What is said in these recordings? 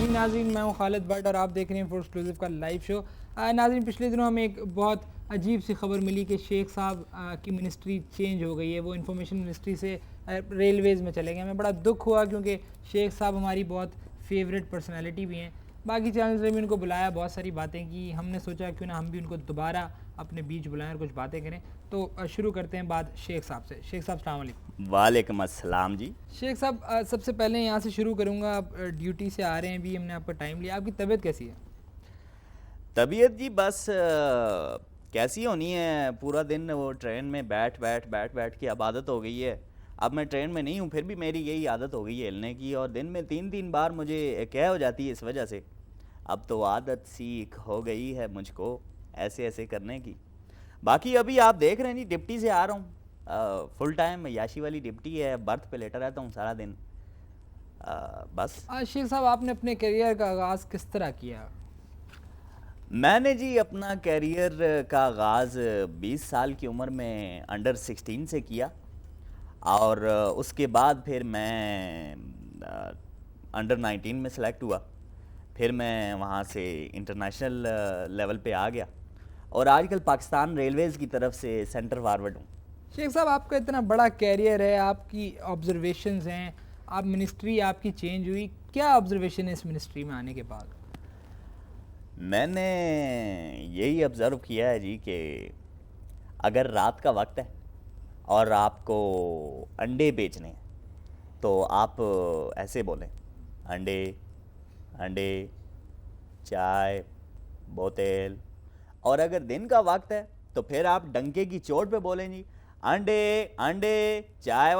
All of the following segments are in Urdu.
ناظرین میں ہوں خالد بٹ اور آپ دیکھ رہے ہیں فور ایکسکلوزیو کا لائیو شو۔ ناظرین پچھلے دنوں ہمیں ایک بہت عجیب سی خبر ملی کہ شیخ صاحب کی منسٹری چینج ہو گئی ہے، وہ انفارمیشن منسٹری سے ریلویز میں چلے گئے۔ ہمیں بڑا دکھ ہوا کیونکہ شیخ صاحب ہماری بہت فیوریٹ پرسنالٹی بھی ہیں۔ باقی چینلز نے بھی ان کو بلایا، بہت ساری باتیں کی، ہم نے سوچا کیوں نہ ہم بھی ان کو دوبارہ اپنے بیچ بلائیں اور کچھ باتیں کریں۔ تو شروع کرتے ہیں بات شیخ صاحب سے۔ شیخ صاحب السلام علیکم۔ وعلیکم السلام جی۔ شیخ صاحب سب سے پہلے یہاں سے شروع کروں گا، آپ ڈیوٹی سے آ رہے ہیں بھی، ہم نے آپ کا ٹائم لیا، آپ کی طبیعت کیسی ہے؟ طبیعت جی بس کیسی ہونی ہے، پورا دن وہ ٹرین میں بیٹھ کے اب عادت ہو گئی ہے۔ اب میں ٹرین میں نہیں ہوں پھر بھی میری یہی عادت ہو گئی ہے ہلنے کی، اور دن میں 3 بار مجھے کہہ ہو جاتی ہے اس وجہ سے۔ اب تو عادت سیکھ ہو گئی ہے مجھ کو ایسے کرنے کی۔ باقی ابھی آپ دیکھ رہے ہیں جی ڈپٹی سے آ رہا ہوں، فل ٹائم یاشی والی ڈپٹی ہے، برتھ پہ لیٹا رہتا ہوں سارا دن بس۔ شیخ صاحب آپ نے اپنے کیریئر کا آغاز کس طرح کیا؟ میں نے جی اپنا کیریئر کا آغاز 20 سال کی عمر میں انڈر 16 سے کیا، اور اس کے بعد پھر میں انڈر 19 میں سلیکٹ ہوا، پھر میں وہاں سے انٹرنیشنل لیول پہ آ گیا، اور آج کل پاکستان ریلویز کی طرف سے سینٹر فارورڈ ہوں۔ شیخ صاحب آپ کا اتنا بڑا کیریئر ہے، آپ کی آبزرویشنز ہیں، آپ منسٹری آپ کی چینج ہوئی، کیا آبزرویشن ہے اس منسٹری میں آنے کے بعد؟ میں نے یہی آبزرو کیا ہے جی کہ اگر رات کا وقت ہے اور آپ کو انڈے بیچنے ہیں تو آپ ایسے بولیں، انڈے چائے بوتل، اور اگر دن کا وقت ہے تو پھر آپ ڈنکے کی چوٹ پہ بولیں جی انڈے چائے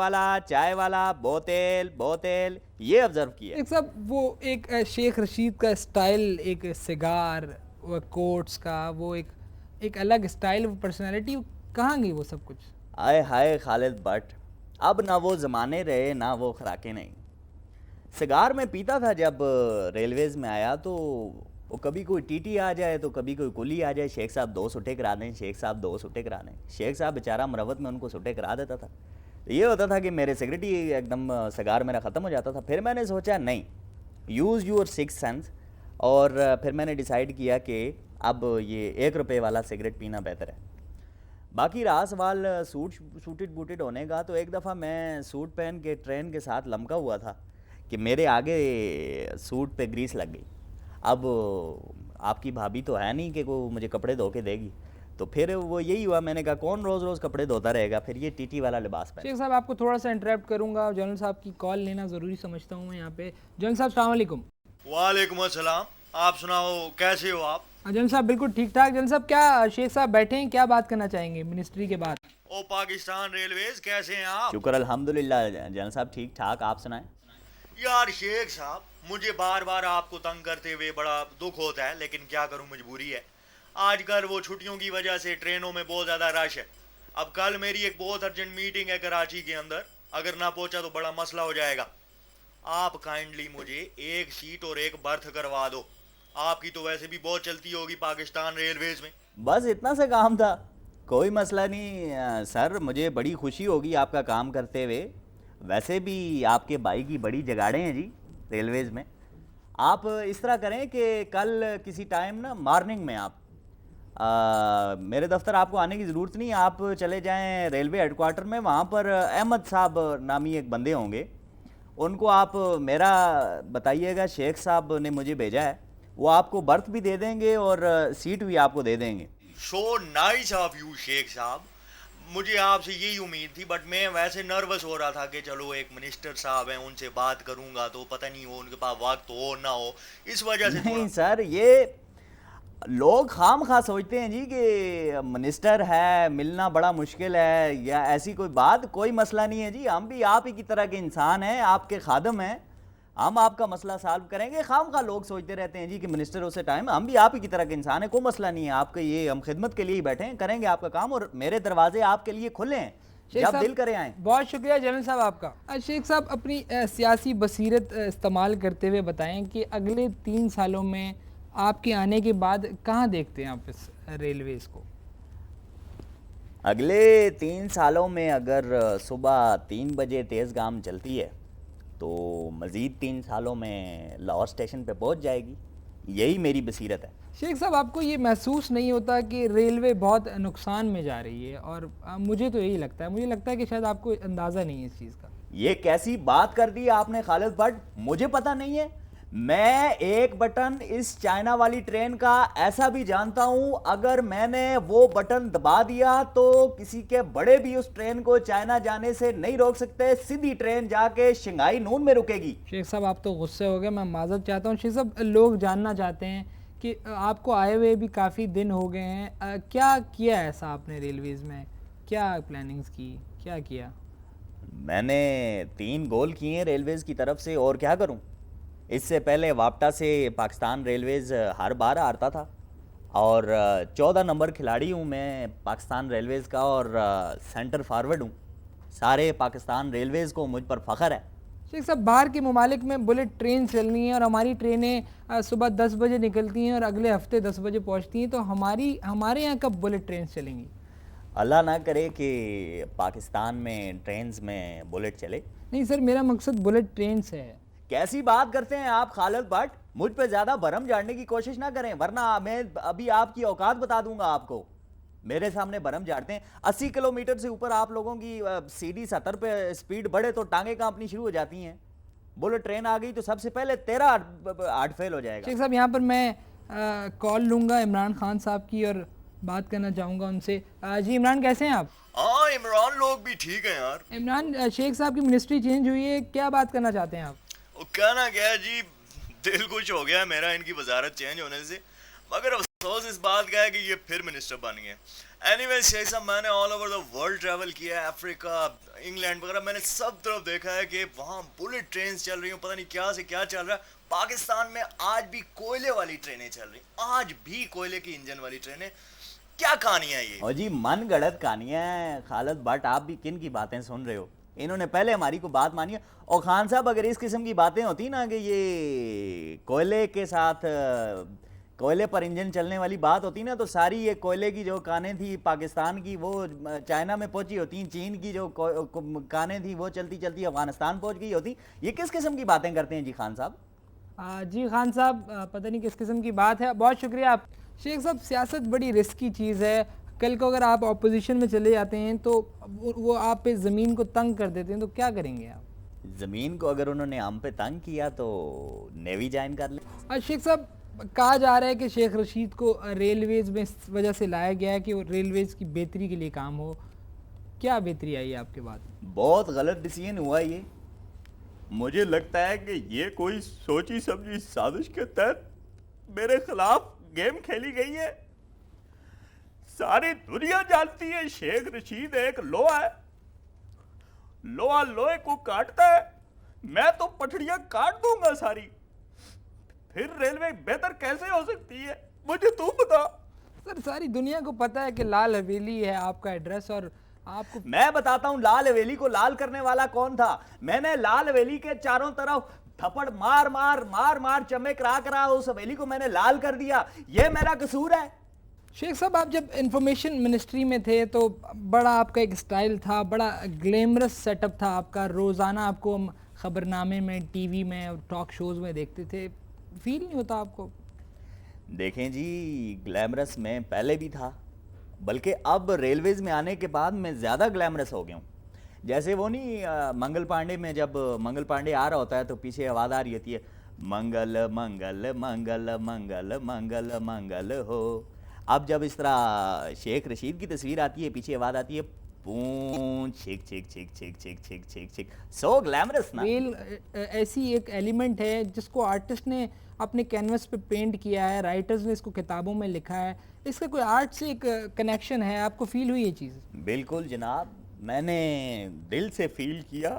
والا بوتل۔ یہ آبزرو کیا ہے۔ ایک صاحب وہ ایک شیخ رشید کا اسٹائل، ایک سگار، وہ کوٹس کا، وہ ایک الگ اسٹائل، وہ پرسنالٹی کہاں گئی وہ سب کچھ؟ آئے ہائے خالد بٹ، اب نہ وہ زمانے رہے نہ وہ خوراکیں نہیں۔ سگار میں پیتا تھا جب ریلویز میں آیا، تو وہ کبھی کوئی ٹی ٹی آ جائے تو کبھی کوئی کلی آ جائے، شیخ صاحب 2 سٹے کرا دیں، شیخ صاحب بیچارہ مروت میں ان کو سٹے کرا دیتا تھا۔ یہ ہوتا تھا کہ میرے سگریٹ ہی ایک دم سگار میرا ختم ہو جاتا تھا۔ پھر میں نے سوچا نہیں، یوز یور 6 سینس، اور پھر میں نے ڈیسائیڈ کیا کہ اب یہ 1 روپے والا سگریٹ پینا بہتر ہے۔ باقی رہا سوال سوٹڈ بوٹڈ ہونے کا، تو ایک دفعہ میں سوٹ پہن کے ٹرین کے ساتھ لمکا ہوا تھا کہ میرے آگے سوٹ پہ گریس لگ گئی۔ اب آپ کی بھابھی تو ہے نہیں کہ وہ مجھے کپڑے دھو کے دے گی، تو پھر وہ یہی ہوا، میں نے کہا کون روز کپڑے دھوتا رہے گا، پھر یہ ٹی ٹی والا لباس پہن۔ شیخ صاحب آپ کو تھوڑا سا انٹرپٹ کروں گا، جنرل صاحب کی کال لینا ضروری سمجھتا ہوں میں یہاں پہ۔ جنرل صاحب السلام علیکم۔ وعلیکم السلام، آپ سناؤ کیسے ہو آپ؟ جنرل صاحب بالکل ٹھیک ٹھاک۔ جنرل صاحب کیا شیخ صاحب بیٹھے ہیں، کیا بات کرنا چاہیں گے منسٹری کے بعد؟ او پاکستان ریلویز کیسے ہیں آپ؟ شکر الحمدللہ جنرل صاحب ٹھیک ٹھاک، آپ سنائیں۔ یار شیخ صاحب مجھے بار آپ کو تنگ کرتے ہوئے بڑا دکھ ہوتا ہے، لیکن کیا کروں، مجبوری ہے۔ آج کل وہ چھٹیوں کی وجہ سے ٹرینوں میں بہت زیادہ رش ہے۔ اب کل میری ایک بہت ارجنٹ میٹنگ ہے کراچی کے اندر، اگر نہ پہنچا تو بڑا مسئلہ ہو جائے گا۔ آپ کائنڈلی مجھے 1 سیٹ اور 1 برتھ کروا دو، آپ کی تو ویسے بھی بہت چلتی ہوگی پاکستان ریلویز میں۔ بس اتنا سا کام تھا، کوئی مسئلہ نہیں سر، مجھے بڑی خوشی ہوگی آپ کا کام کرتے ہوئے۔ ویسے بھی آپ کے بھائی کی بڑی جگاڑیں ہیں جی ریلویز میں۔ آپ اس طرح کریں کہ کل کسی ٹائم نا مارننگ میں آپ میرے دفتر آپ کو آنے کی ضرورت نہیں، آپ چلے جائیں ریلوے ہیڈ کوارٹر میں، وہاں پر احمد صاحب نامی ایک بندے ہوں گے، ان کو آپ میرا بتائیے گا شیخ صاحب نے مجھے بھیجا ہے، وہ آپ کو برتھ بھی دے دیں گے اور سیٹ بھی آپ کو دے دیں گے۔ سو نائس آف یو شیخ صاحب، مجھے آپ سے یہی امید تھی، بٹ میں ویسے نروس ہو رہا تھا کہ چلو ایک منسٹر صاحب ہیں، ان سے بات کروں گا تو پتہ نہیں ہو ان کے پاس وقت ہو نہ ہو، اس وجہ سے نہیں سر، یہ لوگ خام خواہ سوچتے ہیں جی کہ منسٹر ہے ملنا بڑا مشکل ہے یا ایسی کوئی بات، کوئی مسئلہ نہیں ہے جی، ہم بھی آپ ہی کی طرح کے انسان ہیں، آپ کے خادم ہیں، ہم آپ کا مسئلہ سالو کریں گے۔ خام خواہ لوگ سوچتے رہتے ہیں جی کہ منسٹر اسے ٹائم، ہم بھی آپ ہی کی طرح کے انسان ہیں، کوئی مسئلہ نہیں ہے، آپ کے یہ ہم خدمت کے لیے ہی بیٹھے ہیں، کریں گے آپ کا کام، اور میرے دروازے آپ کے لیے کھلے ہیں، جب دل کرے آئیں۔ بہت شکریہ جنرل صاحب آپ کا۔ شیخ صاحب اپنی سیاسی بصیرت استعمال کرتے ہوئے بتائیں کہ اگلے 3 سالوں میں آپ کے آنے کے بعد کہاں دیکھتے ہیں آپ اس ریلویز کو؟ اگلے 3 سالوں میں اگر صبح 3 بجے تیز گام چلتی ہے تو مزید 3 سالوں میں لاہور اسٹیشن پہ پہنچ جائے گی. یہی میری بصیرت ہے. شیخ صاحب آپ کو یہ محسوس نہیں ہوتا کہ ریلوے بہت نقصان میں جا رہی ہے؟ اور مجھے تو یہی لگتا ہے، مجھے لگتا ہے کہ شاید آپ کو اندازہ نہیں ہے اس چیز کا. یہ کیسی بات کر دی آپ نے خالد بٹ، مجھے پتہ نہیں ہے. میں ایک بٹن اس چائنا والی ٹرین کا ایسا بھی جانتا ہوں، اگر میں نے وہ بٹن دبا دیا تو کسی کے بڑے بھی اس ٹرین کو چائنا جانے سے نہیں روک سکتے. سیدھی ٹرین جا کے شنگھائی نون میں رکے گی. شیخ صاحب آپ تو غصے ہو گئے، میں معذرت چاہتا ہوں. شیخ صاحب لوگ جاننا چاہتے ہیں کہ آپ کو آئے ہوئے بھی کافی دن ہو گئے ہیں، کیا کیا ایسا آپ نے ریلویز میں؟ کیا پلاننگز کی، کیا کیا؟ میں نے 3 گول کیے ہیں ریلویز کی طرف سے، اور کیا کروں. اس سے پہلے واپٹا سے پاکستان ریلویز ہر بار ہارتا تھا، اور 14 نمبر کھلاڑی ہوں میں پاکستان ریلویز کا، اور سینٹر فارورڈ ہوں. سارے پاکستان ریلویز کو مجھ پر فخر ہے. شیخ صاحب باہر کے ممالک میں بلٹ ٹرین چلنی ہے، اور ہماری ٹرینیں صبح 10 بجے نکلتی ہیں اور اگلے ہفتے 10 بجے پہنچتی ہیں، تو ہمارے یہاں کب بلٹ ٹرینز چلیں گی؟ اللہ نہ کرے کہ پاکستان میں ٹرینز میں بلٹ چلے. نہیں سر، میرا مقصد بلٹ ٹرینز ہے. کیسی بات کرتے ہیں آپ خالد بٹ؟ مجھ پہ زیادہ بھرم جاڑنے کی کوشش نہ کریں، ورنہ میں ابھی آپ کی اوقات بتا دوں گا آپ کو. میرے سامنے بھرم جاڑتے ہیں. 80 کلومیٹر سے اوپر آپ لوگوں کی CD 70 پہ سپیڈ بڑھے تو ٹانگیں کانپنی شروع ہو جاتی ہیں. بلٹ ٹرین آ گئی تو سب سے پہلے تیرا ہارٹ فیل ہو جائے گا. شیخ صاحب یہاں پر میں کال لوں گا عمران خان صاحب کی اور بات کرنا چاہوں گا ان سے. جی عمران، کیسے ہیں آپ؟ ہاں عمران لوگ بھی ٹھیک ہیں یار. عمران، شیخ صاحب کی منسٹری چینج ہوئی ہے، کیا بات کرنا چاہتے ہیں آپ؟ وہ کہنا کیا ہے جی، دل کچھ ہو گیا میرا ان کی وزارت چینج ہونے سے، مگر افسوس اس بات کا ہے کہ یہ پھر منسٹر بن گئے. اینی ویز شیخ صاحب، میں نے all over the world travel کیا ہے، افریقہ، انگلینڈ وغیرہ، میں نے سب طرف دیکھا ہے کہ وہاں بلٹ ٹرینز چل رہی ہوں، پتہ نہیں کیا سے کیا چل رہا ہے. پاکستان میں آج بھی کوئلے والی ٹرینیں چل رہی ہیں، آج بھی کوئلے کی انجن والی ٹرینیں. کیا کہانیاں یہ؟ اور جی من گڑت کہانیاں ہیں خالد بٹ. آپ بھی کن کی باتیں سن رہے ہو؟ انہوں نے پہلے ہماری کو بات مانی ہے. اور خان صاحب اگر اس قسم کی باتیں ہوتی نا کہ یہ کوئلے کے ساتھ کوئلے پر انجن چلنے والی بات ہوتی نا، تو ساری یہ کوئلے کی جو کانیں تھی پاکستان کی وہ چائنا میں پہنچی ہوتی، چین کی جو کانیں تھی وہ چلتی چلتی افغانستان پہنچ گئی ہوتی. یہ کس قسم کی باتیں کرتے ہیں جی خان صاحب؟ جی خان صاحب، پتہ نہیں کس قسم کی بات ہے. بہت شکریہ آپ. شیخ صاحب سیاست بڑی رسکی چیز ہے. کل کو اگر آپ اپوزیشن میں چلے جاتے ہیں تو وہ آپ پہ زمین کو تنگ کر دیتے ہیں، تو کیا کریں گے آپ؟ زمین کو اگر انہوں نے ہم پہ تنگ کیا تو نیوی جوائن کر لیں. شیخ صاحب کہا جا رہا ہے کہ شیخ رشید کو ریلویز میں اس وجہ سے لایا گیا ہے کہ وہ ریلویز کی بہتری کے لیے کام ہو. کیا بہتری آئی ہے آپ کے بعد؟ بہت غلط ڈیسیژن ہوا یہ. مجھے لگتا ہے کہ یہ کوئی سوچی سمجھی سازش کے تحت میرے خلاف گیم کھیلی گئی ہے. ساری دنیا جانتی ہے شیخ رشید ایک لوہا ہے، لوہا لوہے کو کاٹتا ہے. میں تو پٹڑیاں کاٹ دوں گا ساری. پھر ریلوے بہتر کیسے ہو سکتی ہے؟ مجھے تو بتا. سر ساری دنیا کو پتہ ہے کہ لال حویلی ہے آپ کا ایڈریس، اور آپ کو میں بتاتا ہوں لال حویلی کو لال کرنے والا کون تھا. میں نے لال حویلی کے چاروں طرف تھپڑ مار مار مار مار چمے کرا کرا اس حویلی کو میں نے لال کر دیا. یہ میرا قصور ہے. شیخ صاحب آپ جب انفارمیشن منسٹری میں تھے تو بڑا آپ کا ایک سٹائل تھا، بڑا گلیمرس سیٹ اپ تھا آپ کا. روزانہ آپ کو ہم خبرنامے میں، ٹی وی میں اور ٹاک شوز میں دیکھتے تھے. فیل نہیں ہوتا آپ کو؟ دیکھیں جی، گلیمرس میں پہلے بھی تھا، بلکہ اب ریلویز میں آنے کے بعد میں زیادہ گلیمرس ہو گیا ہوں. جیسے وہ نہیں منگل پانڈے میں جب منگل پانڈے آ رہا ہوتا ہے تو پیچھے آواز آ رہی ہوتی ہے، منگل منگل منگل منگل منگل منگل ہو. اب جب اس طرح شیخ رشید کی تصویر آتی ہے پیچھے آواز آتی ہے، پون چھک چھک چھک چھک چھک چھک چھک چھک. سو گلیمرس نا. ایسی ایک ایلیمنٹ ہے جس کو آرٹسٹ نے اپنے کینوس پہ پینٹ کیا ہے، رائٹرز نے اس کو کتابوں میں لکھا ہے. اس کا کوئی آرٹ سے ایک کنیکشن ہے. آپ کو فیل ہوئی یہ چیز؟ بالکل جناب، میں نے دل سے فیل کیا.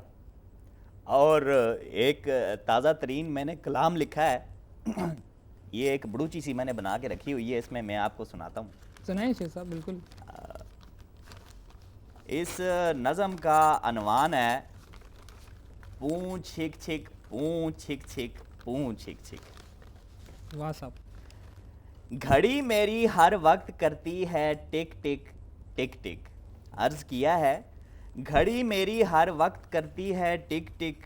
اور ایک تازہ ترین میں نے کلام لکھا ہے. یہ ایک بڑوچی سی میں نے بنا کے رکھی ہوئی ہے، اس میں آپ کو سناتا ہوں. سنائیں شیخ صاحب. بالکل. اس نظم کا عنوان ہے، پون چھک چھک پون چھک چھک پون چھک چھک. واہ صاحب. گھڑی میری ہر وقت کرتی ہے ٹک ٹک ٹک ٹک. عرض کیا ہے، گھڑی میری ہر وقت کرتی ہے ٹک ٹک